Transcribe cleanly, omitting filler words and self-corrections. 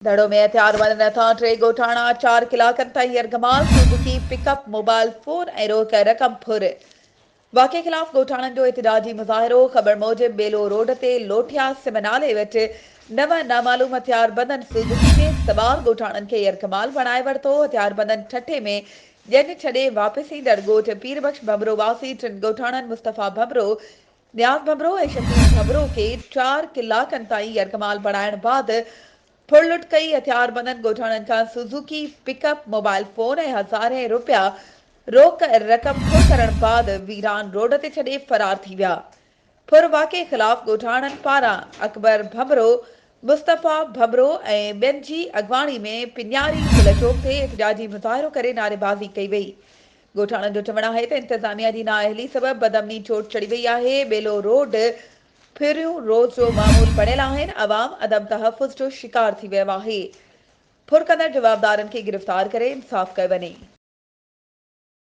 धड़ो में हथियारबंद था टे गोठाणा 4 कलाकनि ताईं यरगमाल सुजुकी पिकअप मोबाइल फोन ऐं रोक रक़म फुर वाक़े ख़िलाफ़ गोठाणनि जो एतिजाजी मुज़ाहिरो ख़बर मूजिब बेलो रोड ते लोठिया सिमनाले वटि नव नामालूम हथियारबंदनि सुजुकी में सवार गोठाणनि खे यरगमाल बणाए वरितो। हथियारबंदनि ठठे में ॼण छॾे वापसि ईंदड़ ॻोठ पीरबख्श भमरो वासी टिनि गोठाणनि मुस्तफ़ा भमरो, न्याज़ भमरो ऐं शकील भमरो खे 4 कलाकनि ताईं यरगमाल बणाइण बैदि फुड़लुट कई। हथियारबंदनि गोठाणनि खां सुजुकी पिकअप मोबाइल फोन ऐं हज़ारें रुपया रोक रक़म फुर करण बाद वीरान रोड ते छॾे फरार थी विया। फुर वाक़े ख़िलाफ़ गोठाणनि पारां अकबर भमरो, मुस्तफ़ा भमरो ऐं ॿियनि जी अॻवाणी में पिन्यारी पुल चौक ते एहतिजाजी मुज़ाहिरो करे नारेबाज़ी कई वई। गोठाणनि जो चवणु आहे त इंतज़ामिया जी नाअहली सबबि बदअमनी चोट चढ़ी वई आहे। बेलो रोड फिरियूं रोज़ जो मामूल बणियल आहिनि। अवाम अदम तहफ़ुज़ जो शिकार थी वियो आहे। फुर कंदड़ जवाबदारनि खे गिरफ़्तार करे इंसाफ़ कयो वञे।